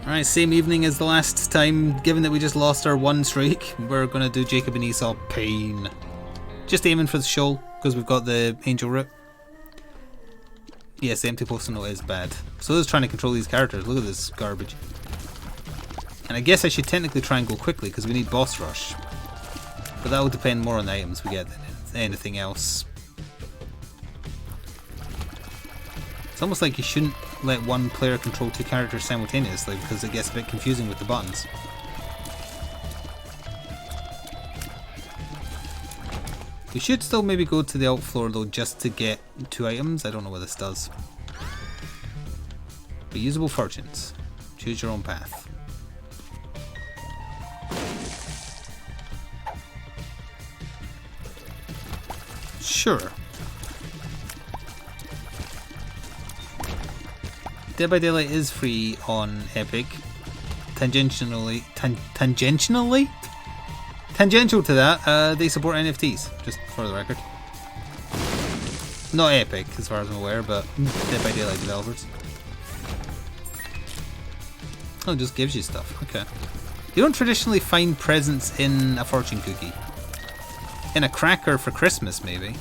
Alright, same evening as the last time. Given that we just lost our one streak, we're going to do Jacob and Esau Pain. Just aiming for the shoal, because we've got the angel route. Yes, the empty post-it note is bad. So is trying to control these characters. Look at this garbage. And I guess I should technically try and go quickly, because we need boss rush. But that will depend more on the items we get than anything else. It's almost like you shouldn't let one player control two characters simultaneously because it gets a bit confusing with the buttons. We should still maybe go to the alt floor though just to get two items. I don't know what this does. But usable fortunes. Choose your own path. Sure. Dead by Daylight is free on Epic. Tangentially? Tangential to that, they support NFTs, just for the record. Not Epic, as far as I'm aware, but Dead by Daylight developers. Oh, it just gives you stuff, okay. You don't traditionally find presents in a fortune cookie. In a cracker for Christmas, maybe.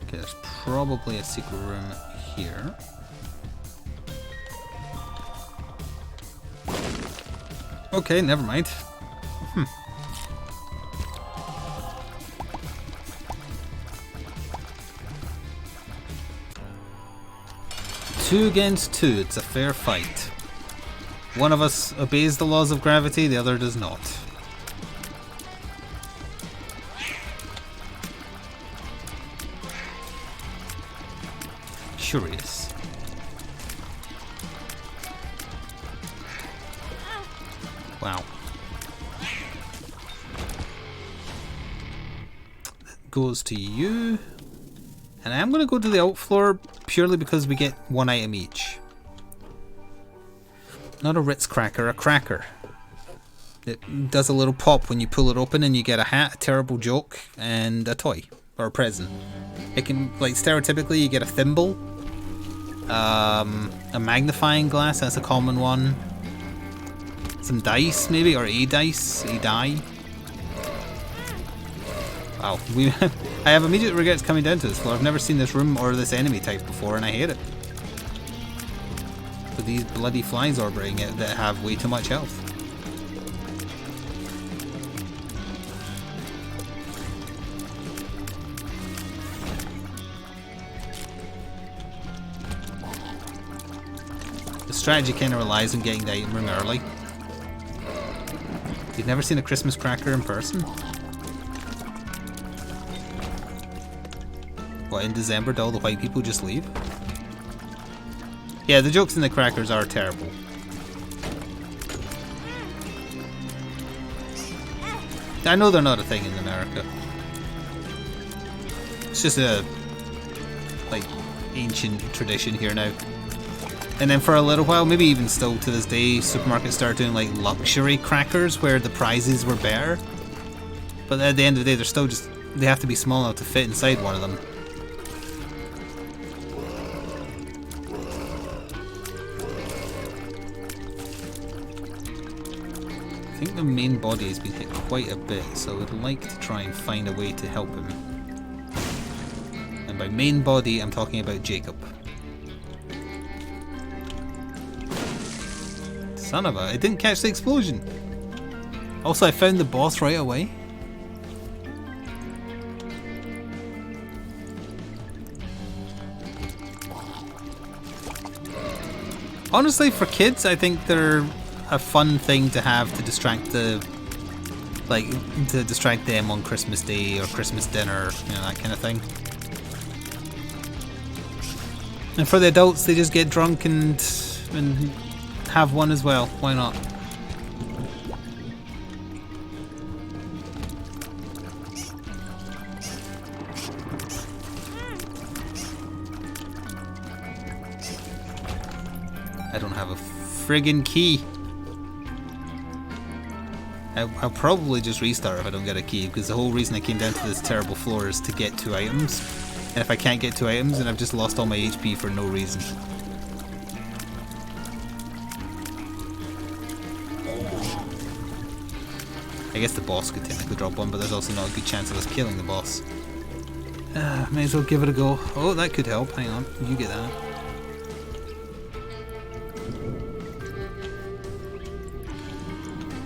Okay, there's probably a secret room here. Okay, never mind. 2 against 2, it's a fair fight. One of us obeys the laws of gravity, the other does not. Curious. Wow. That goes to you. And I am going to go to the alt floor purely because we get one item each. Not a Ritz cracker, a cracker. It does a little pop when you pull it open and you get a hat, a terrible joke, and a toy. Or a present. It can, like stereotypically, you get a thimble. A magnifying glass, that's a common one. Some dice maybe, or a die. Wow, I have immediate regrets coming down to this floor. I've never seen this room or this enemy type before and I hate it. With these bloody flies orbiting it that have way too much health. The strategy kind of relies on getting the item room early. You've never seen a Christmas cracker in person? What, in December do all the white people just leave? Yeah, the jokes in the crackers are terrible. I know they're not a thing in America. It's just a, like, ancient tradition here now. And then for a little while, maybe even still to this day, supermarkets start doing like luxury crackers where the prizes were better. But at the end of the day, they're still just, they have to be small enough to fit inside one of them. I think the main body has been hit quite a bit, so I would like to try and find a way to help him. And by main body, I'm talking about Jacob. Son of a, I didn't catch the explosion. Also, I found the boss right away. Honestly, for kids, I think they're a fun thing to have to distract to distract them on Christmas Day or Christmas dinner, you know, that kind of thing. And for the adults, they just get drunk and have one as well. Why not? I don't have a friggin' key. I'll probably just restart if I don't get a key, because the whole reason I came down to this terrible floor is to get 2 items. And if I can't get 2 items, then I've just lost all my HP for no reason. I guess the boss could technically drop one, but there's also not a good chance of us killing the boss. May as well give it a go. Oh, that could help. Hang on, you get that.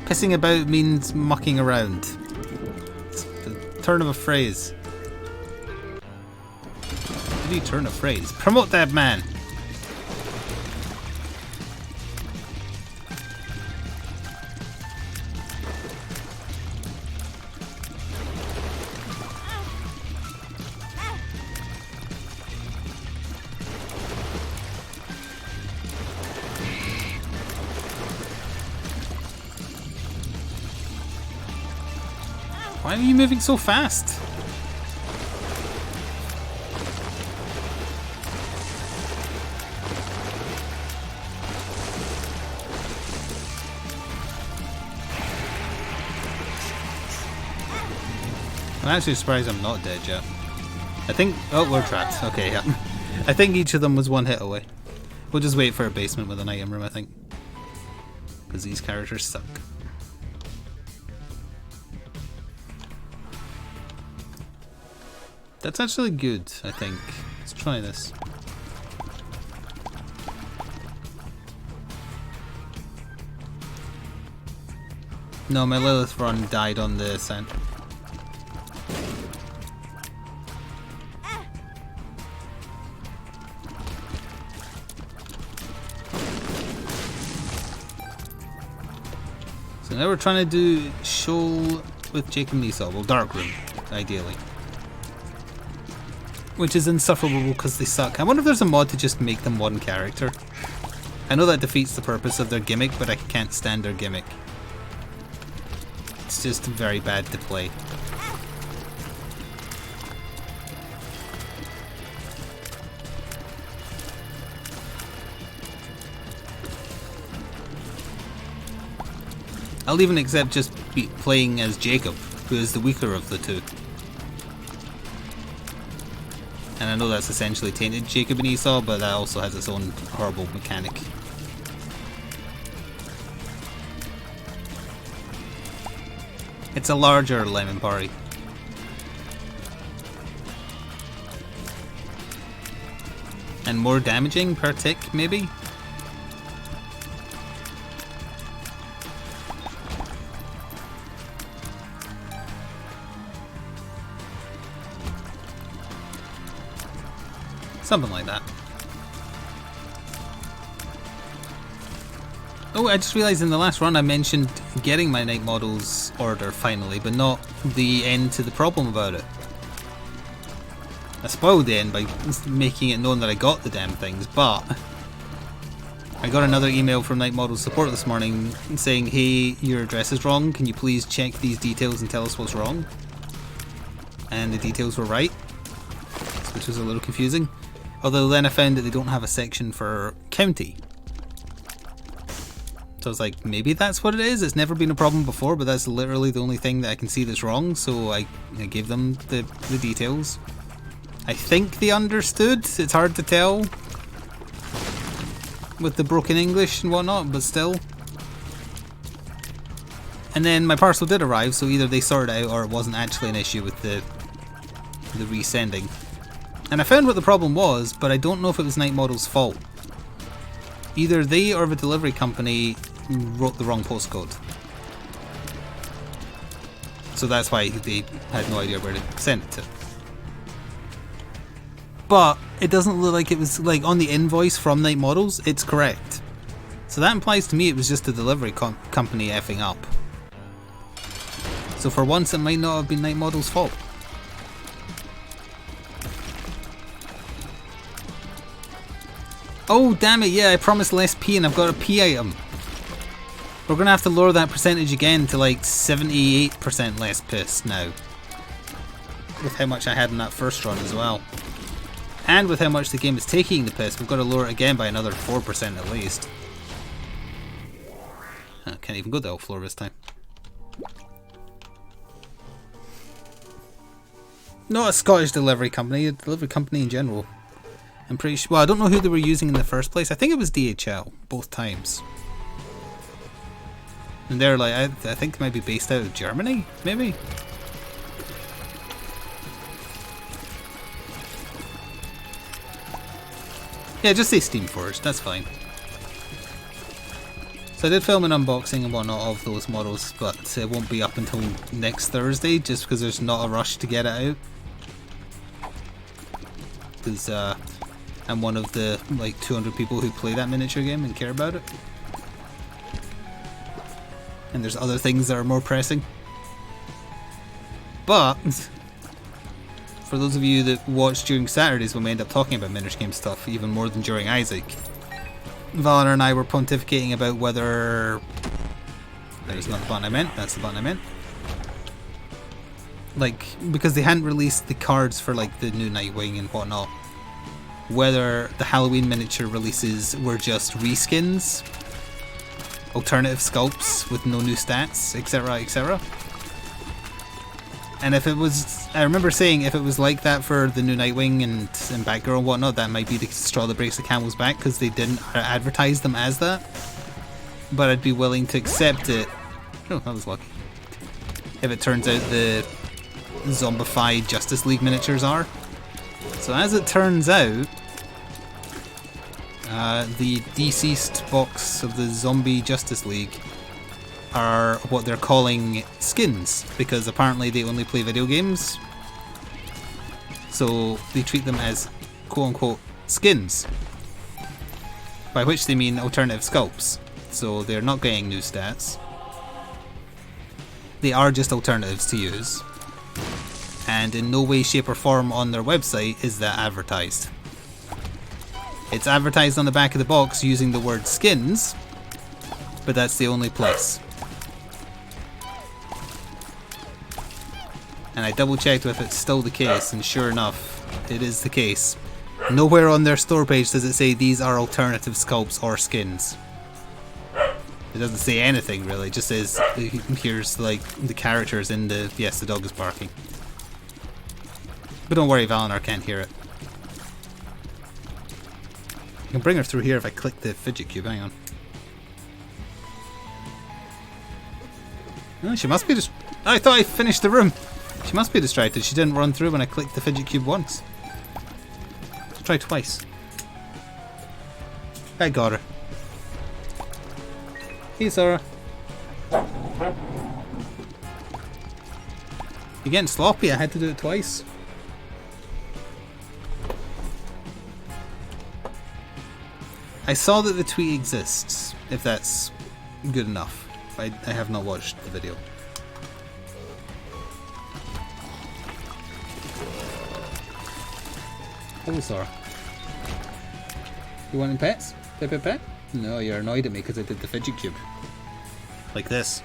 Pissing about means mucking around. It's the turn of a phrase. How do you turn a phrase? Promote that man! Why are you moving so fast? I'm actually surprised I'm not dead yet. I think... Oh, we're trapped. Okay, yeah. I think each of them was 1 hit away. We'll just wait for a basement with an item room, I think. Because these characters suck. That's actually good, I think. Let's try this. No, my Lilith run died on the ascent. So now we're trying to do Shoal with Jacob and Esau. Well, Dark Room, ideally. Which is insufferable because they suck. I wonder if there's a mod to just make them 1 character. I know that defeats the purpose of their gimmick, but I can't stand their gimmick. It's just very bad to play. I'll even accept just playing as Jacob, who is the weaker of the 2. And I know that's essentially tainted Jacob and Esau, but that also has its own horrible mechanic. It's a larger lemon party. And more damaging per tick, maybe? Something like that. Oh, I just realised in the last run I mentioned getting my night models order finally, but not the end to the problem about it. I spoiled the end by making it known that I got the damn things, but I got another email from Night Models support this morning saying, hey, your address is wrong, can you please check these details and tell us what's wrong? And the details were right, which was a little confusing. Although then I found that they don't have a section for county. So I was like, maybe that's what it is. It's never been a problem before, but that's literally the only thing that I can see that's wrong. So I gave them the details. I think they understood. It's hard to tell with the broken English and whatnot, but still. And then my parcel did arrive, so either they sorted it out or it wasn't actually an issue with the resending. And I found what the problem was, but I don't know if it was Night Model's fault. Either they or the delivery company wrote the wrong postcode. So that's why they had no idea where to send it to. But it doesn't look like it was, like, on the invoice from Night Models, it's correct. So that implies to me it was just the delivery company effing up. So for once it might not have been Night Model's fault. Oh, damn it, yeah, I promised less P and I've got a P item. We're going to have to lower that percentage again to like 78% less piss now. With how much I had in that first run as well. And with how much the game is taking the piss, we've got to lower it again by another 4% at least. I can't even go to the floor this time. Not a Scottish delivery company, a delivery company in general. I'm pretty sure. Well, I don't know who they were using in the first place. I think it was DHL both times. And they're like, I think they might be based out of Germany, maybe? Yeah, just say Steam Forge, that's fine. So I did film an unboxing and whatnot of those models, but it won't be up until next Thursday, just because there's not a rush to get it out. Because I'm one of the like 200 people who play that miniature game and care about it. And there's other things that are more pressing. But for those of you that watch during Saturdays when we end up talking about miniature game stuff even more than during Isaac, Valor and I were pontificating about whether... There's not the button I meant, that's the button I meant. Like, because they hadn't released the cards for like the new Nightwing and whatnot, whether the Halloween miniature releases were just reskins, alternative sculpts with no new stats, etc, etc. And if it was, I remember saying if it was like that for the new Nightwing and Batgirl and whatnot, that might be the straw that breaks the camel's back, because they didn't advertise them as that. But I'd be willing to accept it. Oh, that was lucky. If it turns out the zombified Justice League miniatures are. So as it turns out, the deceased box of the zombie Justice League are what they're calling skins, because apparently they only play video games, so they treat them as quote-unquote skins, by which they mean alternative sculpts. So they're not getting new stats, they are just alternatives to use, and in no way, shape or form on their website is that advertised. It's advertised on the back of the box using the word skins, but that's the only place. And I double checked if it's still the case, and sure enough, it is the case. Nowhere on their store page does it say these are alternative sculpts or skins. It doesn't say anything really, it just says here's like the characters in the... Yes, the dog is barking. But don't worry, Valinar can't hear it. I can bring her through here if I click the fidget cube, hang on. Oh, she must be just... I thought I finished the room! She must be distracted. She didn't run through when I clicked the fidget cube once. So try twice. I got her. Hey, Sora. You're getting sloppy. I had to do it twice. I saw that the tweet exists, if that's good enough. I have not watched the video. Hello, Sora. You wanting pets? Pet, pet, pet? No, you're annoyed at me because I did the fidget cube. Like this.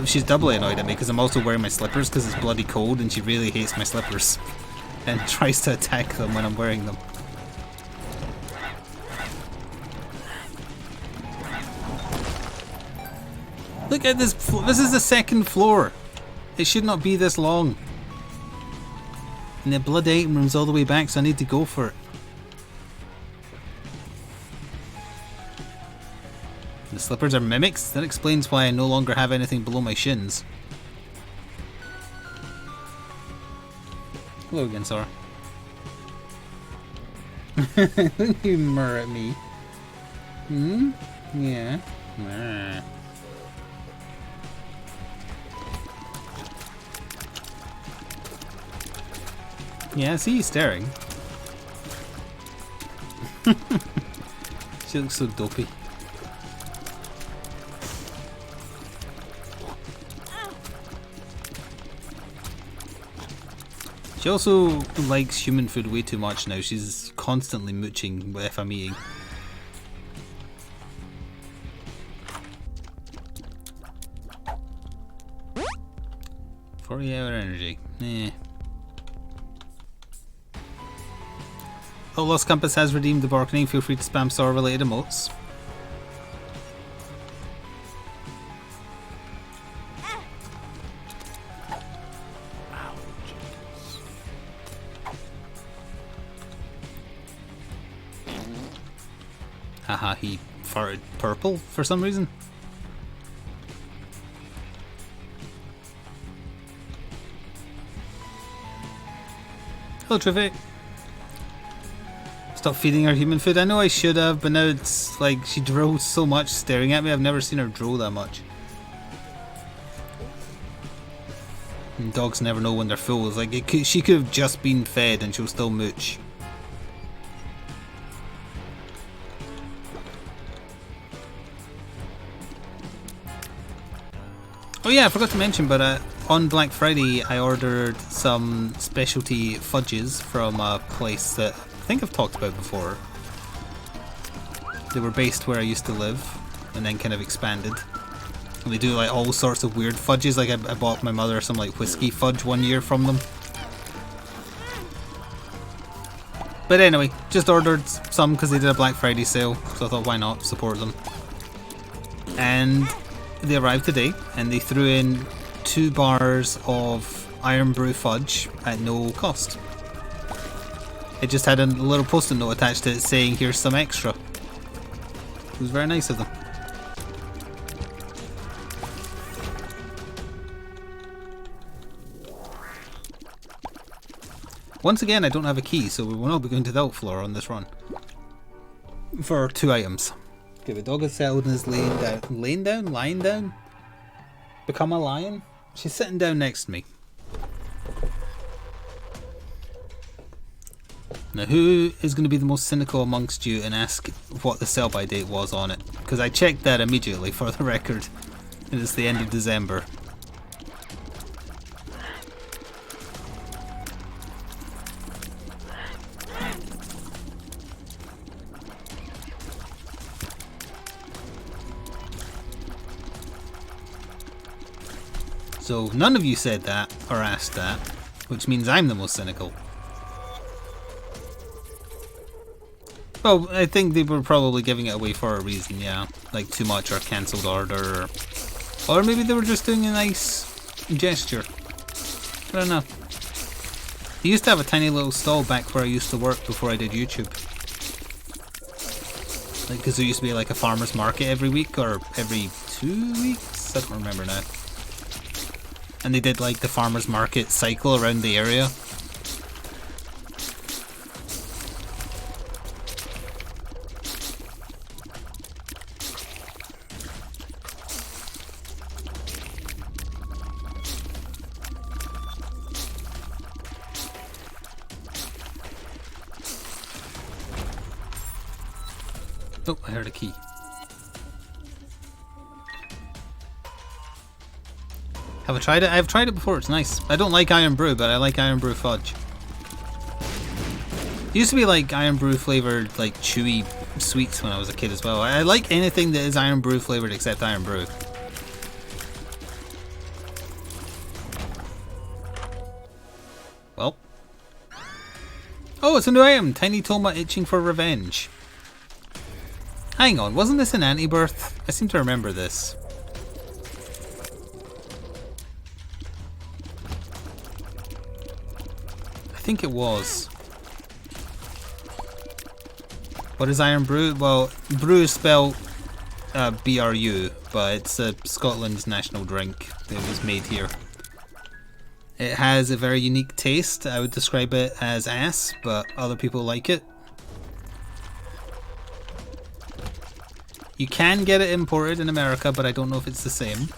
She's doubly annoyed at me because I'm also wearing my slippers because it's bloody cold and she really hates my slippers. And tries to attack them when I'm wearing them. Look at this. This is the second floor. It should not be this long. And the bloody item room's all the way back, so I need to go for it. The slippers are mimics? That explains why I no longer have anything below my shins. Hello again, Sora. Don't you murr at me. Hmm? Yeah. Nah. Yeah, I see you staring. She looks so dopey. She also likes human food way too much now. She's constantly mooching if I'm eating. "40-hour energy. Eh. Oh, Lost Compass has redeemed the bargaining. Feel free to spam Sora related emotes. Haha, he farted purple for some reason. Hello, Trivik. Stop feeding her human food. I know I should have, but now it's like she drools so much staring at me. I've never seen her drool that much. And dogs never know when they're full. It's like she could have just been fed and she'll still mooch. Oh yeah, I forgot to mention, but on Black Friday I ordered some specialty fudges from a place that I think I've talked about before. They were based where I used to live and then kind of expanded. And they do like all sorts of weird fudges. Like I bought my mother some like whiskey fudge one year from them. But anyway, just ordered some because they did a Black Friday sale, so I thought why not support them. And they arrived today and they threw in 2 bars of Irn-Bru fudge at no cost. It just had a little post-it note attached to it saying here's some extra. It was very nice of them. Once again, I don't have a key, so we will not be going to the outfloor on this run. For 2 items. Okay, the dog is settled and is laying down. Laying down? Lying down? Become a lion? She's sitting down next to me. Now, who is going to be the most cynical amongst you and ask what the sell-by date was on it? Because I checked that immediately for the record. And it's the end of December. So none of you said that or asked that, which means I'm the most cynical. Well, I think they were probably giving it away for a reason, yeah. Like too much or cancelled order. Or maybe they were just doing a nice gesture. I don't know. I used to have a tiny little stall back where I used to work before I did YouTube. Like, because there used to be like a farmer's market every week or every 2 weeks? I don't remember now. And they did like the farmer's market cycle around the area. Oh, I heard a key. Have I tried it? I've tried it before, it's nice. I don't like Irn-Bru, but I like Irn-Bru fudge. It used to be like Irn-Bru flavoured, like chewy sweets when I was a kid as well. I like anything that is Irn-Bru flavoured except Irn-Bru. Well. Oh, it's a new item! Tiny Toma itching for revenge. Hang on, wasn't this an anti-birth? I seem to remember this. I think it was. What is Irn-Bru? Well, brew is spelled BRU, but it's Scotland's national drink. It was made here. It has a very unique taste. I would describe it as ass, but other people like it. You can get it imported in America, but I don't know if it's the same.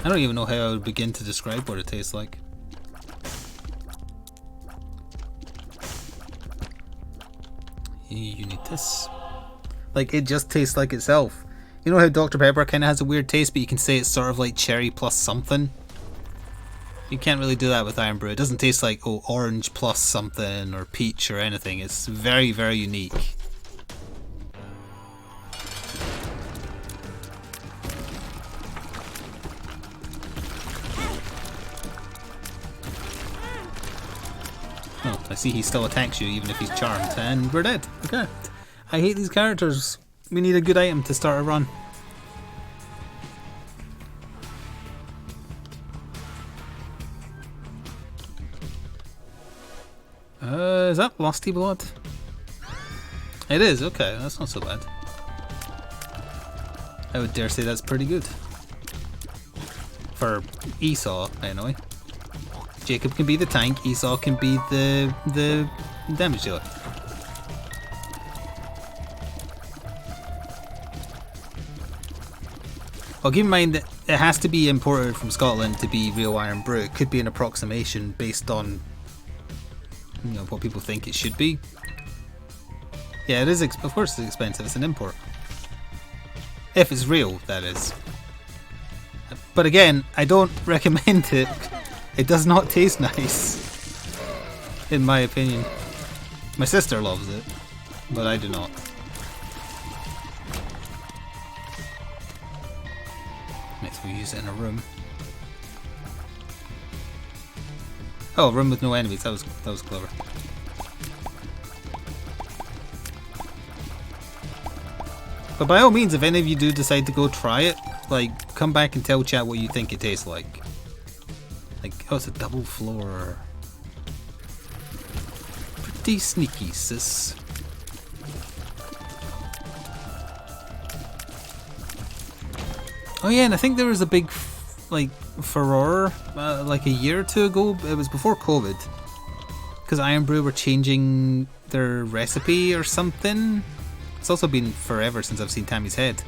I don't even know how I would begin to describe what it tastes like. You need this. Like, it just tastes like itself. You know how Dr. Pepper kind of has a weird taste, but you can say it's sort of like cherry plus something? You can't really do that with Irn-Bru. It doesn't taste like, oh, orange plus something or peach or anything. It's very, very unique. Oh, I see he still attacks you even if he's charmed. And we're dead. Okay. I hate these characters. We need a good item to start a run. Is that Lusty Blood? It is, okay, that's not so bad. I would dare say that's pretty good. For Esau, anyway. Jacob can be the tank, Esau can be the damage dealer. Well, keep in mind that it has to be imported from Scotland to be real Irn-Bru. It could be an approximation based on, you know, what people think it should be. Yeah, it is. Of course, it's expensive. It's an import. If it's real, that is. But again, I don't recommend it. It does not taste nice, in my opinion. My sister loves it, but I do not. Next we use it in a room. Oh, a room with no enemies. That was clever. But by all means, if any of you do decide to go try it, like, come back and tell chat what you think it tastes like. Like, oh, it's a double floor. Pretty sneaky, sis. Oh yeah, and I think there was a big, like, furore, like a year or two ago. It was before COVID. Because Irn-Bru were changing their recipe or something. It's also been forever since I've seen Tammy's Head.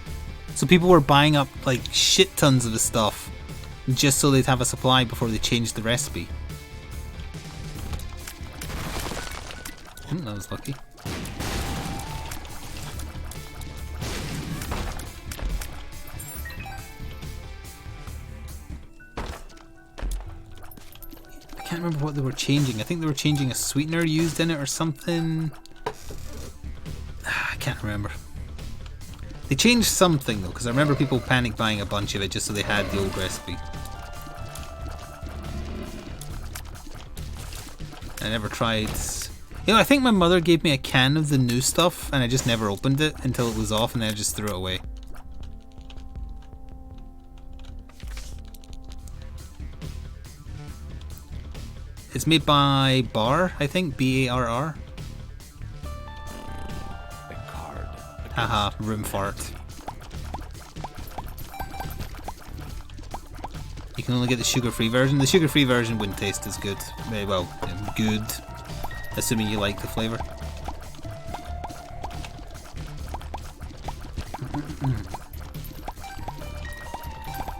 So people were buying up, like, shit tons of the stuff just so they'd have a supply before they changed the recipe. That was lucky. I can't remember what they were changing. I think they were changing a sweetener used in it or something. I can't remember. They changed something though, because I remember people panic buying a bunch of it just so they had the old recipe. I never tried. You know, I think my mother gave me a can of the new stuff and I just never opened it until it was off and then I just threw it away. It's made by Bar, I think, B-A-R-R. Haha, room fart. You can only get the sugar-free version. The sugar-free version wouldn't taste as good. Well, good. Assuming you like the flavour.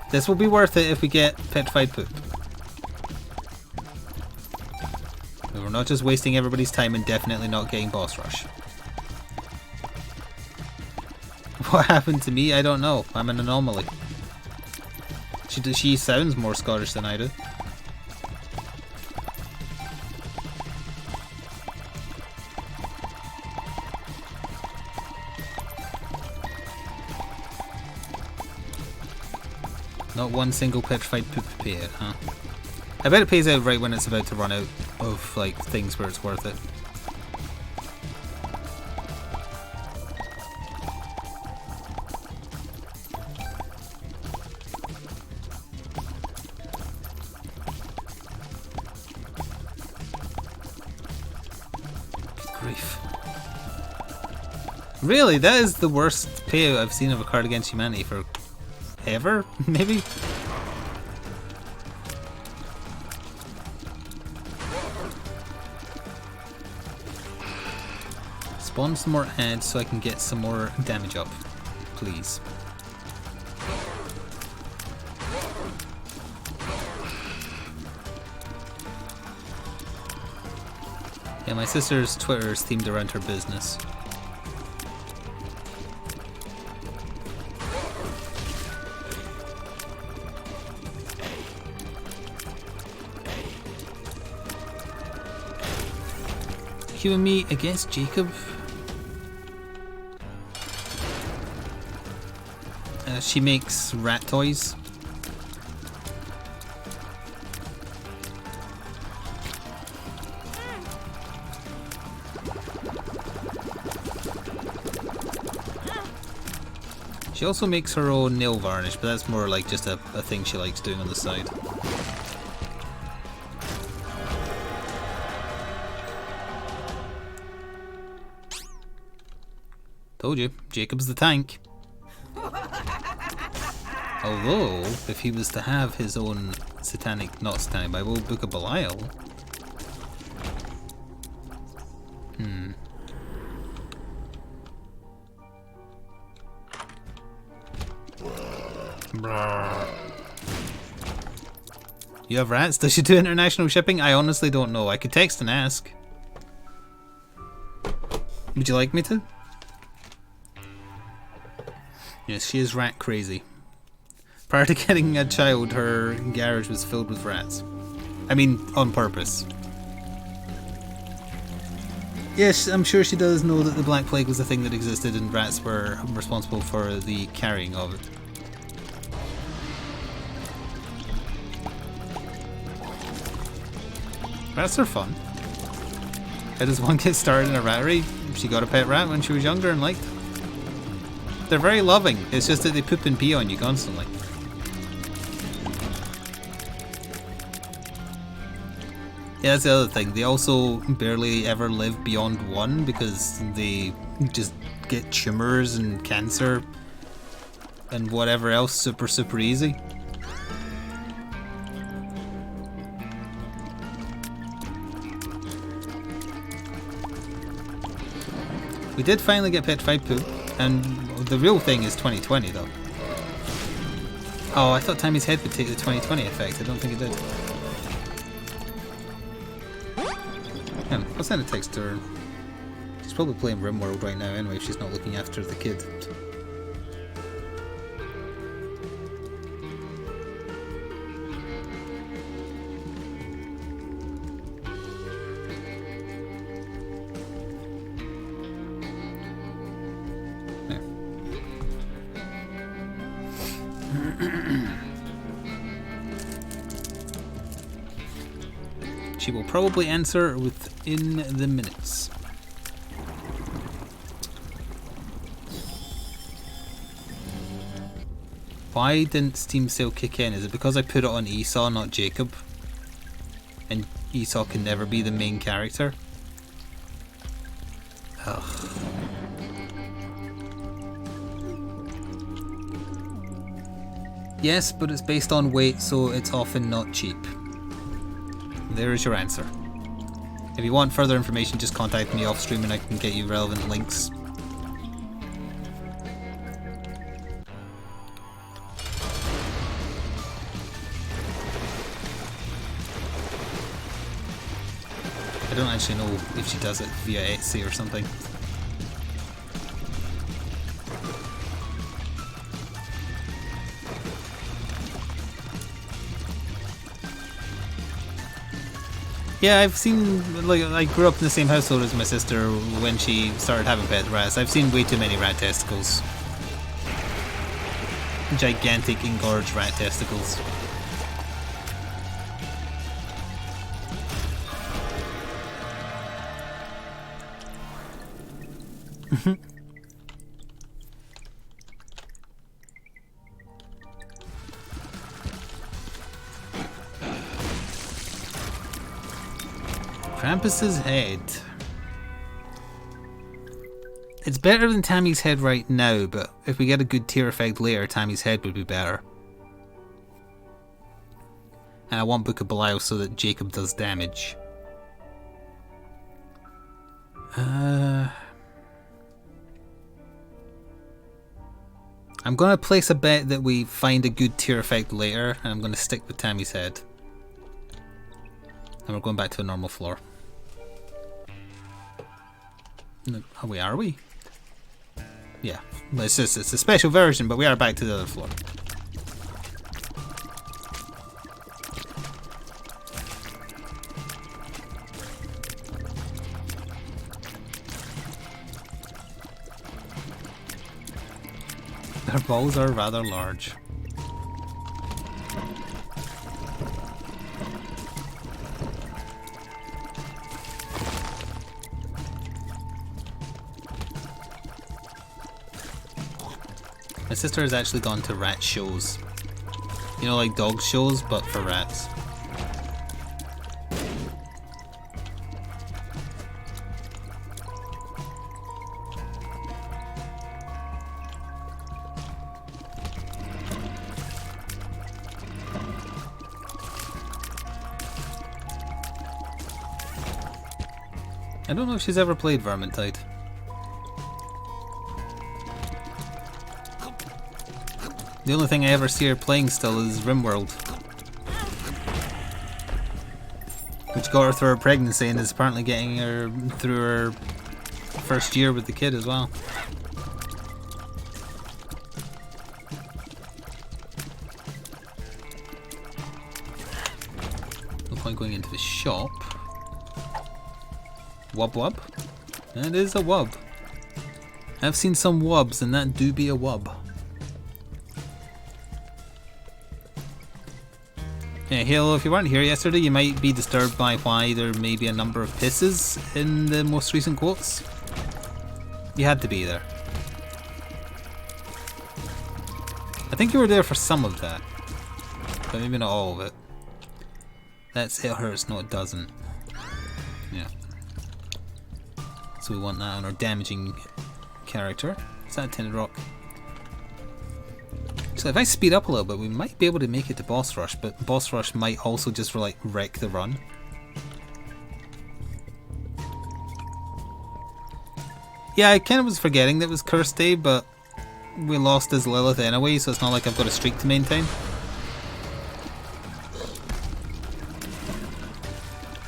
This will be worth it if we get petrified poop. We're not just wasting everybody's time and definitely not getting boss rush. What happened to me? I don't know. I'm an anomaly. She sounds more Scottish than I do. Not one single petrified poop paid, huh? I bet it pays out right when it's about to run out of, like, things where it's worth it. Grief. Really? That is the worst payout I've seen of a card against humanity for ever, maybe? Spawn some more ads so I can get some more damage up, please. Yeah, my sister's Twitter is themed around her business. You and me against Jacob. She makes rat toys. She also makes her own nail varnish, but that's more like just a thing she likes doing on the side. Told you, Jacob's the tank. Although, if he was to have his own not satanic Bible, Book of Belial. You have rats? Does she do international shipping? I honestly don't know. I could text and ask. Would you like me to? Yes, she is rat crazy. Prior to getting a child, her garage was filled with rats. I mean, on purpose. Yes, I'm sure she does know that the Black Plague was a thing that existed and rats were responsible for the carrying of it. Rats are fun. How does one get started in a rattery? She got a pet rat when she was younger and liked it. They're very loving, it's just that they poop and pee on you constantly. Yeah, that's the other thing. They also barely ever live beyond 1 because they just get tumours and cancer and whatever else super easy. We did finally get petrified poop, and the real thing is 2020 though. Oh, I thought Tammy's head would take the 2020 effect. I don't think it did. I'll send a text to her. She's probably playing RimWorld right now anyway if she's not looking after the kid. She will probably answer within the minutes. Why didn't Steam Sale kick in? Is it because I put it on Esau, not Jacob? And Esau can never be the main character? Ugh. Yes, but it's based on weight, so it's often not cheap. There is your answer. If you want further information, just contact me off stream and I can get you relevant links. I don't actually know if she does it via Etsy or something. Yeah, I've seen, like, I grew up in the same household as my sister when she started having pet rats. I've seen way too many rat testicles. Gigantic, engorged rat testicles. Krampus's head. It's better than Tammy's head right now, but if we get a good tier effect later, Tammy's head would be better. And I want Book of Belial so that Jacob does damage. I'm going to place a bet that we find a good tier effect later, and I'm going to stick with Tammy's head. And we're going back to a normal floor. Oh, are we? Yeah, it's a special version, but we are back to the other floor. Their balls are rather large. My sister has actually gone to rat shows. You know, like dog shows, but for rats. I don't know if she's ever played Vermintide. The only thing I ever see her playing still is RimWorld, which got her through her pregnancy and is apparently getting her through her first year with the kid as well. No point going into the shop. Wub wub? That is a wub. I've seen some wubs and that do be a wub. Yeah, Halo, if you weren't here yesterday, you might be disturbed by why there may be a number of pisses in the most recent quotes. You had to be there. I think you were there for some of that, but maybe not all of it. That's it hurts, no it doesn't. Yeah. So we want that on our damaging character. Is that a tinted rock? So if I speed up a little bit, we might be able to make it to boss rush, but boss rush might also just like wreck the run. Yeah, I kind of was forgetting that it was Curse Day, but we lost as Lilith anyway, so it's not like I've got a streak to maintain.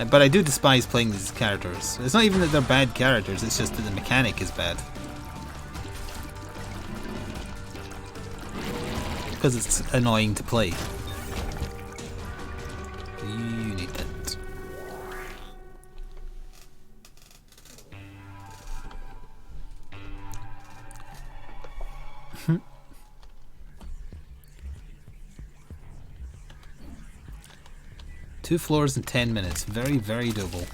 But I do despise playing these characters. It's not even that they're bad characters, it's just that the mechanic is bad. Because it's annoying to play. You need that. Two floors in 10 minutes. Very, very doable.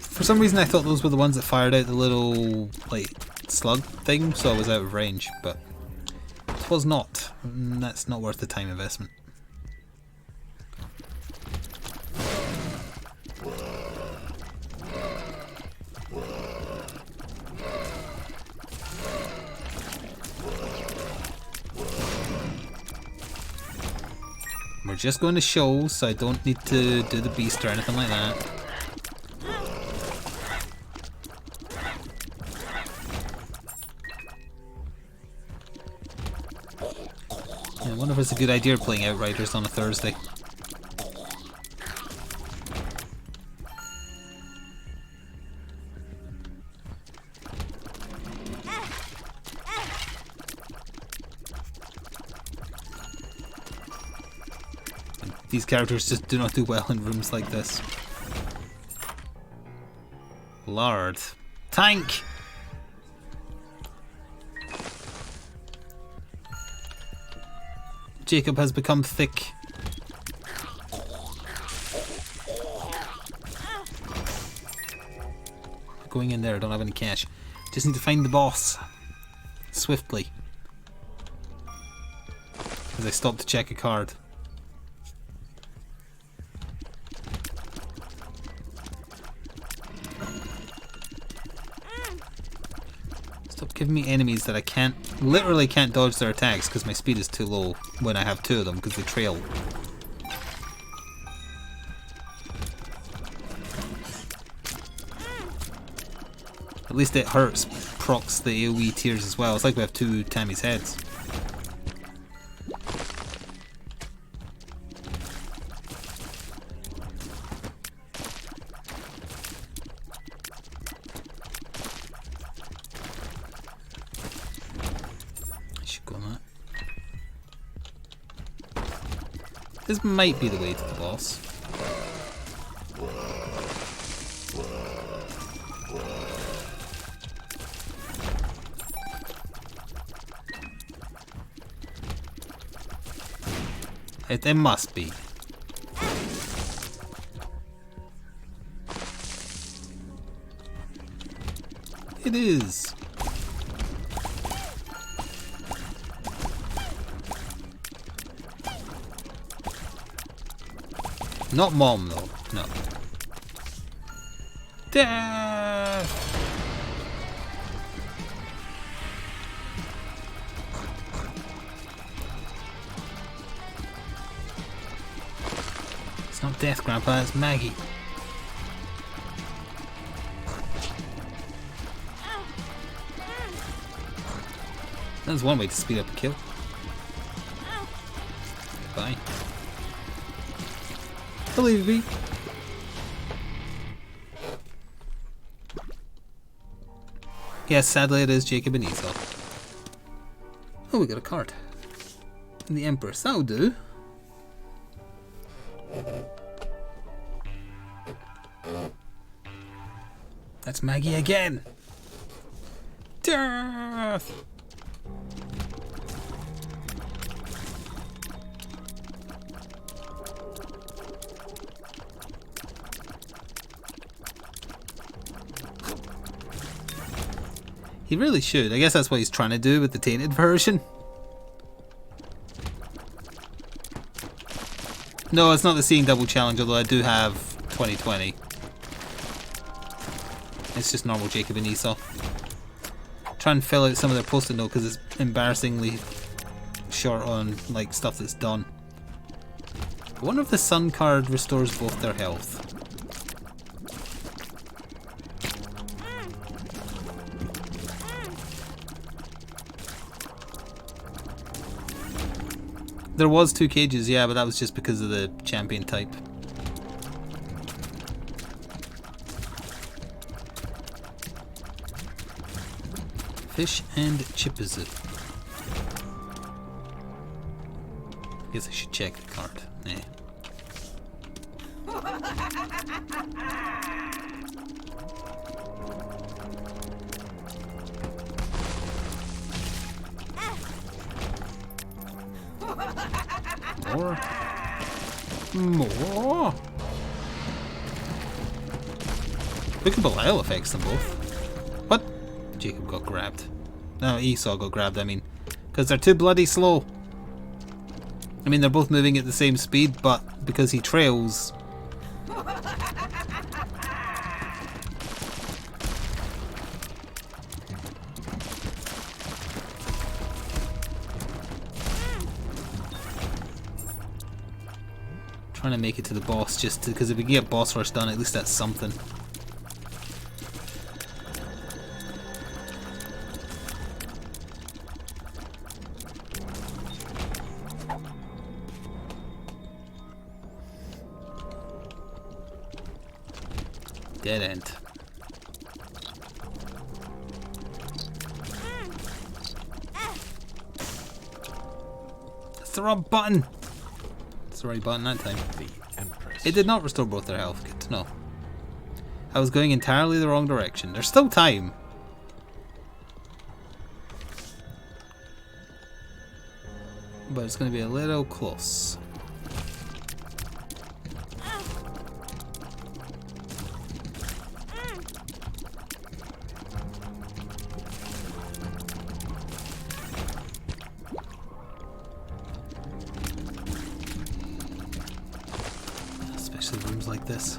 For some reason I thought those were the ones that fired out the little, like, slug thing, so I was out of range, but it was not. That's not worth the time investment. We're just going to show, so I don't need to do the beast or anything like that. I wonder if it's a good idea playing Outriders on a Thursday. These characters just do not do well in rooms like this. Lord. Tank! Jacob has become thick. Going in there, I don't have any cash. Just need to find the boss. Swiftly. As I stop to check a card. Stop giving me enemies that I literally can't dodge their attacks because my speed is too low when I have two of them because they trail. At least it hurts, procs the AoE tiers as well. It's like we have two Tammy's heads. This might be the way to the boss. It must be. It is. Not Mom, though. No. Death! not death, Grandpa, it's Maggie. That's one way to speed up a kill. Bye. Believe me. Yes, sadly it is Jacob and Esau. Oh, we got a card. And the Empress, that'll do. That's Maggie again. Death! He really should. I guess that's what he's trying to do with the tainted version. No, it's not the Seeing Double challenge, although I do have 2020. It's just normal Jacob and Esau. Try and fill out some of their post-it note because it's embarrassingly short on like stuff that's done. I wonder if the Sun card restores both their health. There was 2 cages, yeah, but that was just because of the champion type. Fish and Chippazoo. Guess I should check the card. Nah. More. Look at Belial affects them both. What? Jacob got grabbed. No, Esau got grabbed, I mean. Because they're too bloody slow. I mean, they're both moving at the same speed, but because he trails... Trying to make it to the boss just because if we can get boss rush done, at least that's something. Dead end. That's the wrong button. That's the right button that time. It did not restore both their health. Good to know. I was going entirely the wrong direction. There's still time. But it's going to be a little close. Rooms like this.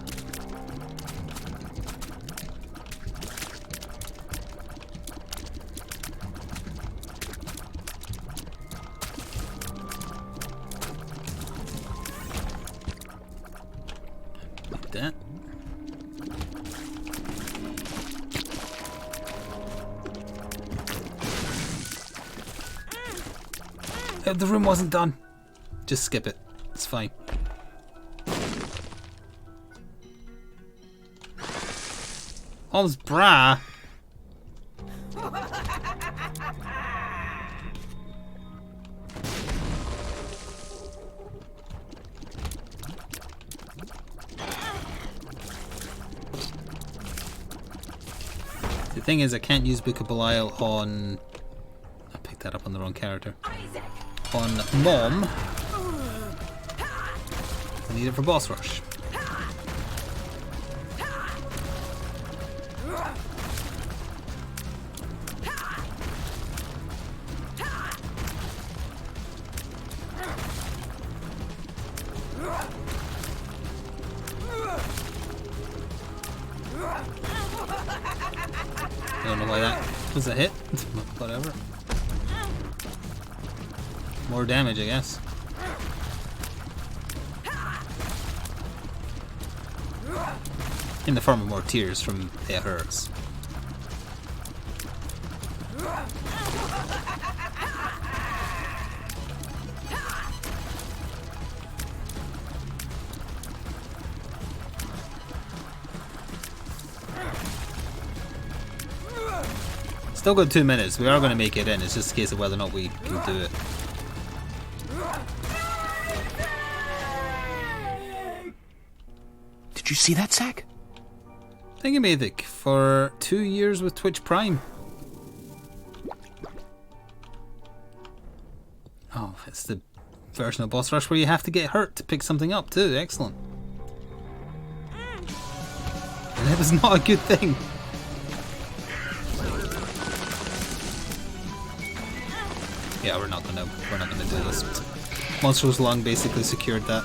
Like that. The room wasn't done. Just skip it. It's fine. Holmes bra. The thing is, I can't use Book of Belial on... I picked that up on the wrong character. On Mom. I need it for boss rush. I don't know why that was a hit. Whatever. More damage, I guess. In the form of more tears from it hurts. Still got 2 minutes. We are going to make it in. It's just a case of whether or not we can do it. Did you see that, Zack? Thank you, Mavic, for 2 years with Twitch Prime. Oh, it's the version of Boss Rush where you have to get hurt to pick something up too. Excellent. And it was not a good thing. Yeah, we're not gonna do this. Monster's Lung basically secured that.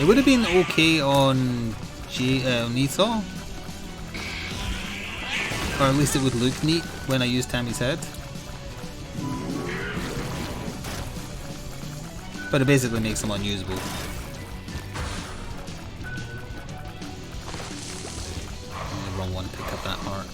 It would have been okay on Esau, or at least it would look neat when I used Tammy's head. But it basically makes them unusable. Wrong one, pick up that heart.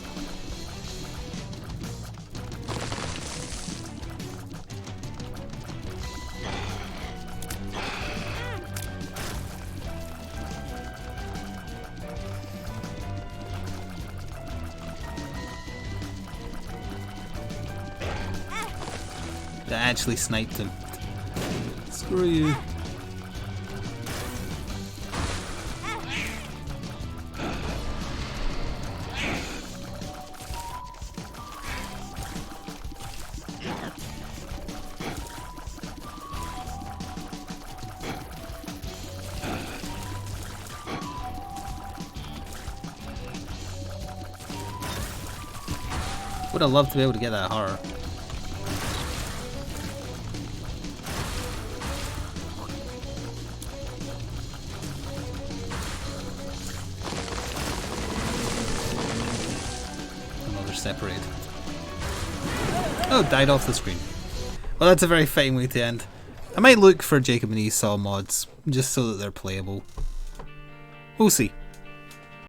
That actually sniped him. Screw you. Would have loved to be able to get that heart. Separated. Oh, died off the screen. Well, that's a very fitting way to end. I might look for Jacob and Esau mods, just so that they're playable. We'll see.